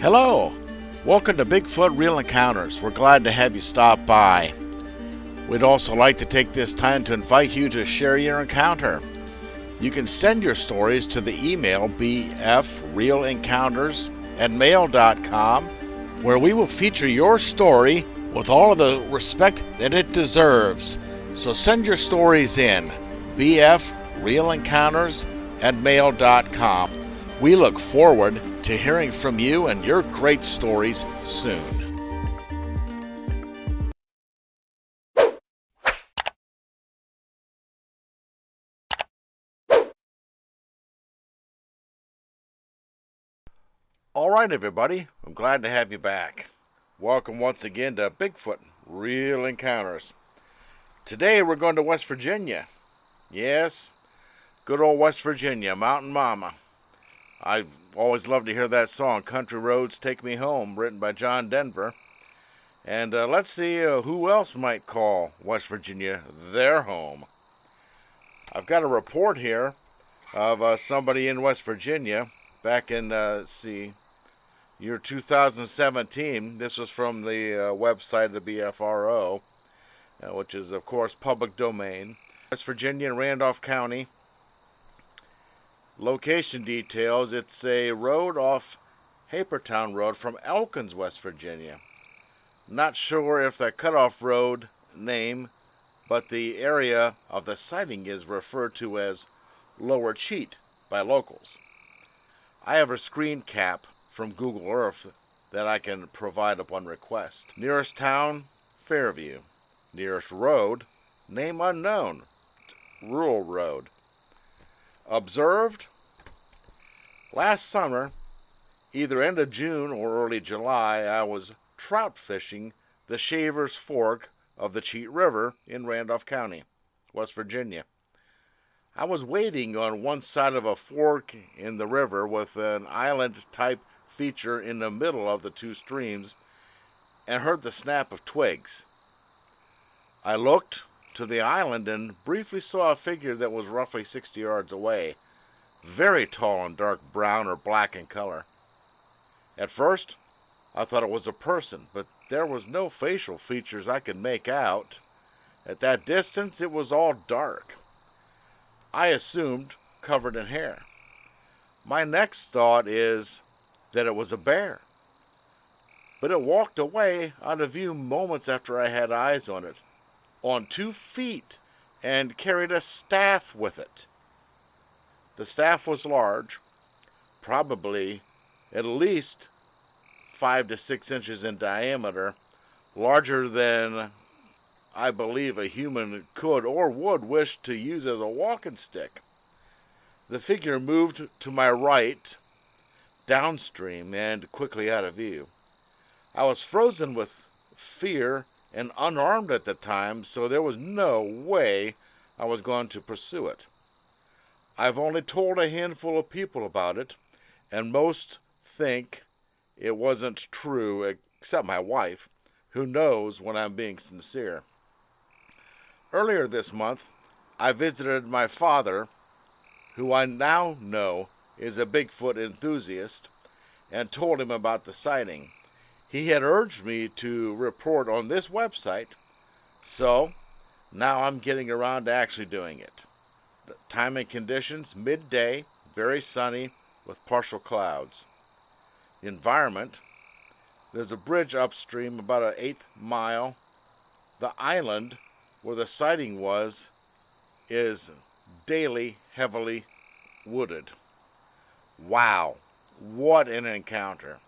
Hello! Welcome to Bigfoot Real Encounters. We're glad to have you stop by. We'd also like to take this time to invite you to share your encounter. You can send your stories to the email bfrealencounters@mail.com, where we will feature your story with all of the respect that it deserves. So send your stories in, bfrealencounters@mail.com. We look forward to hearing from you and your great stories soon. All right, everybody. I'm glad to have you back. Welcome once again to Bigfoot Real Encounters. Today we're going to West Virginia. Yes, good old West Virginia, Mountain Mama. I always love to hear that song, Country Roads Take Me Home, written by John Denver. And let's see who else might call West Virginia their home. I've got a report here of somebody in West Virginia back in, year 2017. This was from the website of the BFRO, which is, of course, public domain. West Virginia and Randolph County. Location details, it's a road off Hapertown Road from Elkins, West Virginia. Not sure if the cutoff road name, but the area of the sighting is referred to as Lower Cheat by locals. I have a screen cap from Google Earth that I can provide upon request. Nearest town, Fairview. Nearest road, name unknown, Rural Road. Observed, last summer, either end of June or early July, I was trout fishing the Shavers Fork of the Cheat River in Randolph County, West Virginia. I was waiting on one side of a fork in the river with an island-type feature in the middle of the two streams and heard the snap of twigs. I looked to the island and briefly saw a figure that was roughly 60 yards away, very tall and dark brown or black in color. At first, I thought it was a person, but there was no facial features I could make out. At that distance, it was all dark. I assumed covered in hair. My next thought is that it was a bear, but it walked away out of view moments after I had eyes on it, on 2 feet, and carried a staff with it. The staff was large, probably at least 5 to 6 inches in diameter, larger than I believe a human could or would wish to use as a walking stick. The figure moved to my right, downstream, and quickly out of view. I was frozen with fear and unarmed at the time, so there was no way I was going to pursue it. I've only told a handful of people about it, and most think it wasn't true, except my wife, who knows when I'm being sincere. Earlier this month, I visited my father, who I now know is a Bigfoot enthusiast, and told him about the sighting. He had urged me to report on this website, so now I'm getting around to actually doing it. The time and conditions, midday, very sunny, with partial clouds. The environment, there's a bridge upstream about an 1/8 mile. The island where the sighting was is daily heavily wooded. Wow, what an encounter.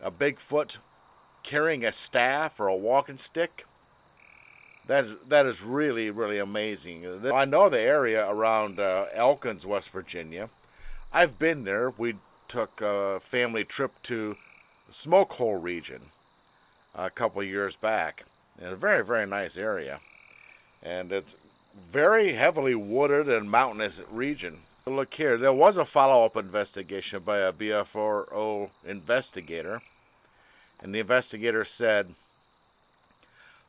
A Bigfoot carrying a staff or a walking stick? That is really, really amazing. I know the area around Elkins, West Virginia. I've been there. We took a family trip to the Smoke Hole region a couple of years back. In a very, very nice area. And it's very heavily wooded and mountainous region. Look here, there was a follow-up investigation by a BFRO investigator. And the investigator said,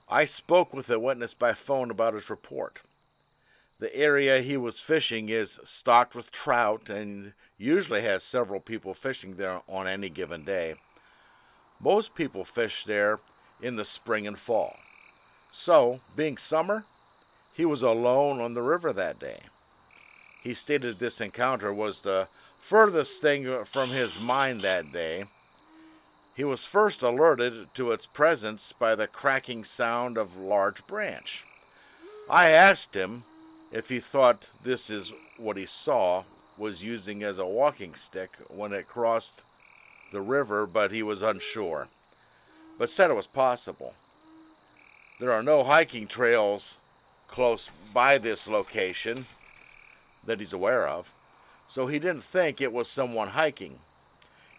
I spoke with the witness by phone about his report. The area he was fishing is stocked with trout, and usually has several people fishing there on any given day. Most people fish there in the spring and fall. So, being summer, he was alone on the river that day. He stated this encounter was the furthest thing from his mind that day. He was first alerted to its presence by the cracking sound of a large branch. I asked him if he thought this is what he saw was using as a walking stick when it crossed the river, but he was unsure, but said it was possible. There are no hiking trails close by this location that he's aware of, so he didn't think it was someone hiking.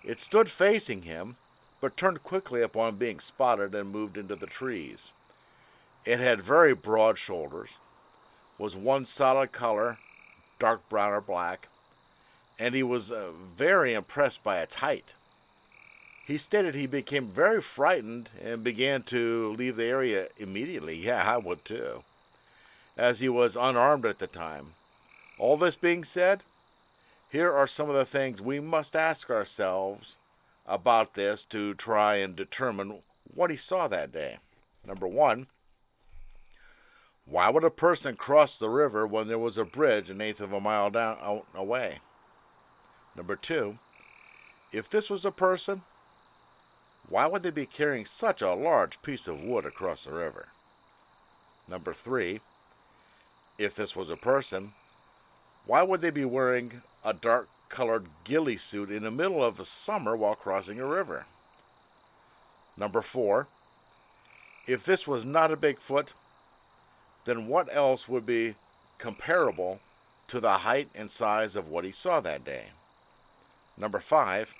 It stood facing him, but turned quickly upon being spotted and moved into the trees. It had very broad shoulders, was one solid color, dark brown or black, and he was very impressed by its height. He stated he became very frightened and began to leave the area immediately. Yeah, I would too, as he was unarmed at the time. All this being said, here are some of the things we must ask ourselves about this to try and determine what he saw that day. Number one, why would a person cross the river when there was a bridge an eighth of a mile down away? Number two, if this was a person, why would they be carrying such a large piece of wood across the river? Number three, if this was a person, why would they be wearing a dark-colored ghillie suit in the middle of the summer while crossing a river? Number four, if this was not a Bigfoot, then what else would be comparable to the height and size of what he saw that day? Number five,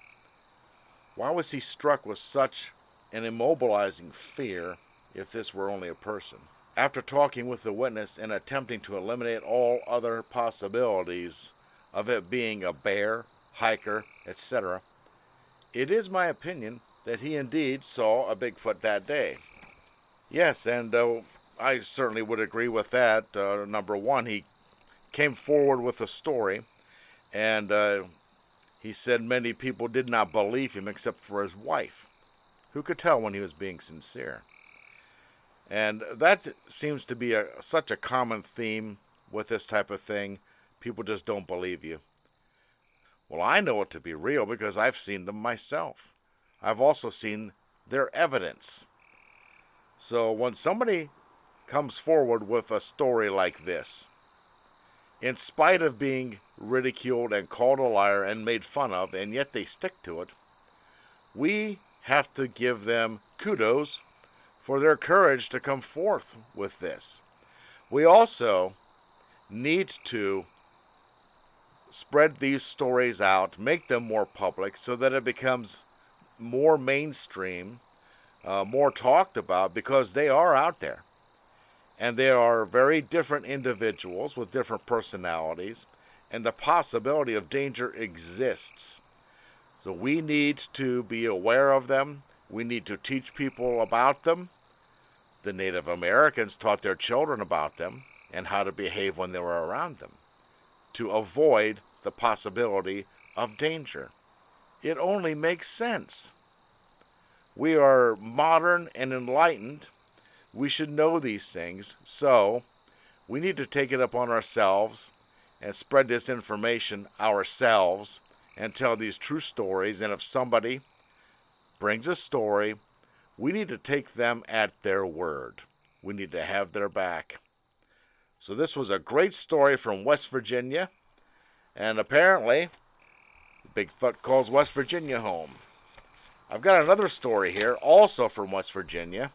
why was he struck with such an immobilizing fear if this were only a person? After talking with the witness and attempting to eliminate all other possibilities of it being a bear, hiker, etc., it is my opinion that he indeed saw a Bigfoot that day. Yes, and I certainly would agree with that. Number one, he came forward with a story, and he said many people did not believe him except for his wife, who could tell when he was being sincere. And that seems to be such a common theme with this type of thing. People just don't believe you. Well, I know it to be real because I've seen them myself. I've also seen their evidence. So when somebody comes forward with a story like this, in spite of being ridiculed and called a liar and made fun of, and yet they stick to it, we have to give them kudos for their courage to come forth with this. We also need to spread these stories out, make them more public so that it becomes more mainstream, more talked about, because they are out there. And they are very different individuals with different personalities, and the possibility of danger exists. So we need to be aware of them. We need to teach people about them. The Native Americans taught their children about them and how to behave when they were around them, to avoid the possibility of danger. It only makes sense. We are modern and enlightened. We should know these things, so we need to take it upon ourselves and spread this information ourselves and tell these true stories. And if somebody brings a story, we need to take them at their word. We need to have their back. So this was a great story from West Virginia, and apparently Bigfoot calls West Virginia home. I've got another story here, also from West Virginia.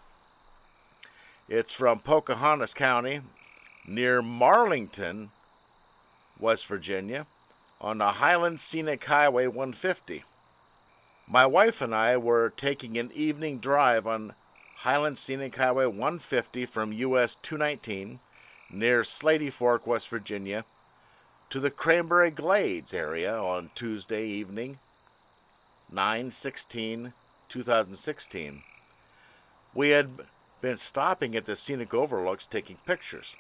It's from Pocahontas County, near Marlington, West Virginia, on the Highland Scenic Highway 150. My wife and I were taking an evening drive on Highland Scenic Highway 150 from US 219, near Slaty Fork, West Virginia, to the Cranberry Glades area on Tuesday evening, 9/16/2016. We had been stopping at the scenic overlooks taking pictures,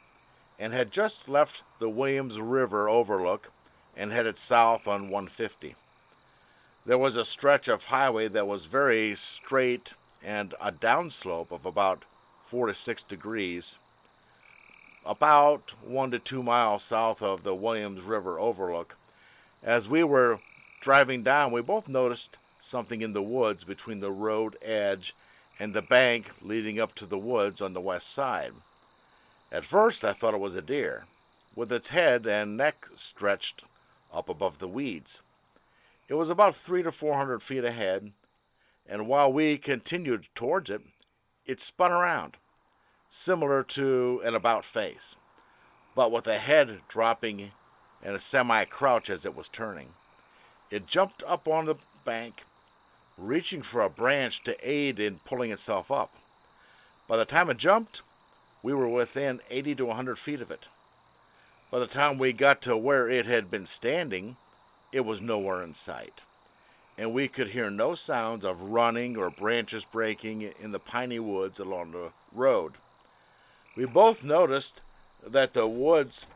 and had just left the Williams River overlook and headed south on 150. There was a stretch of highway that was very straight and a downslope of about 4 to 6 degrees, about 1 to 2 miles south of the Williams River overlook. As we were driving down, we both noticed something in the woods between the road edge and the bank leading up to the woods on the west side. At first, I thought it was a deer, with its head and neck stretched up above the weeds. It was about 300 to 400 feet ahead, and while we continued towards it, it spun around, similar to an about face, but with a head dropping and a semi-crouch as it was turning. It jumped up on the bank, reaching for a branch to aid in pulling itself up. By the time it jumped, we were within 80 to 100 feet of it. By the time we got to where it had been standing, it was nowhere in sight, and we could hear no sounds of running or branches breaking in the piney woods along the road. We both noticed that the woods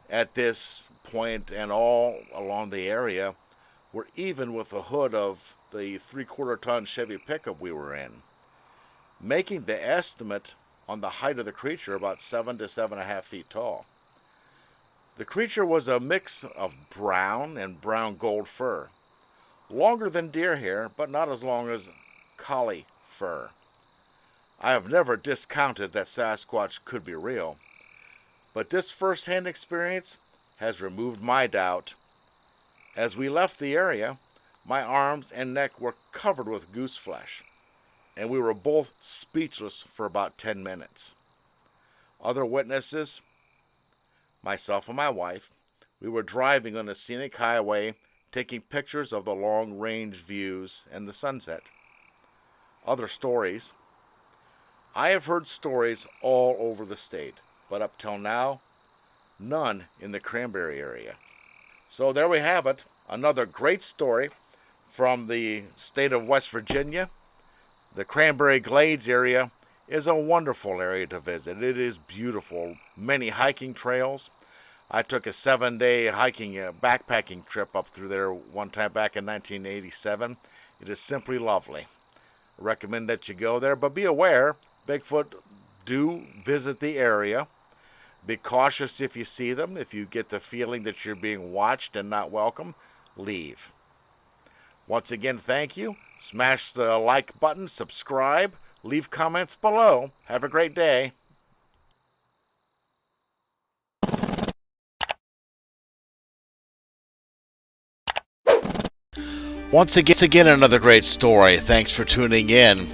at this point and all along the area were even with the hood of the 3/4 ton Chevy pickup we were in, making the estimate on the height of the creature about 7 to 7.5 feet tall. The creature was a mix of brown and brown gold fur, longer than deer hair, but not as long as collie fur. I have never discounted that Sasquatch could be real, but this first-hand experience has removed my doubt. As we left the area, my arms and neck were covered with goose flesh, and we were both speechless for about 10 minutes. Other witnesses, myself and my wife, we were driving on a scenic highway, taking pictures of the long-range views and the sunset. Other stories. I have heard stories all over the state, but up till now, none in the Cranberry area. So there we have it, another great story from the state of West Virginia. The Cranberry Glades area is a wonderful area to visit. It is beautiful. Many hiking trails. I took a 7-day hiking backpacking trip up through there one time back in 1987. It is simply lovely. I recommend that you go there, but be aware, Bigfoot do visit the area. Be cautious if you see them. If you get the feeling that you're being watched and not welcome, leave. Once again, thank you. Smash the like button, subscribe, leave comments below. Have a great day. Once again, another great story. Thanks for tuning in.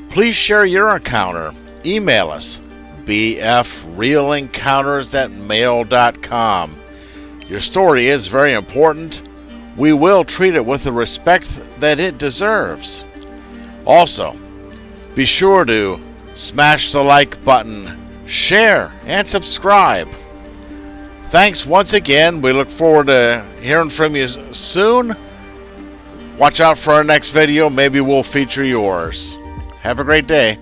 Please share your encounter. Email us, bfrealencounters@mail.com. Your story is very important. We will treat it with the respect that it deserves. Also, be sure to smash the like button, share, and subscribe. Thanks once again. We look forward to hearing from you soon. Watch out for our next video. Maybe we'll feature yours. Have a great day.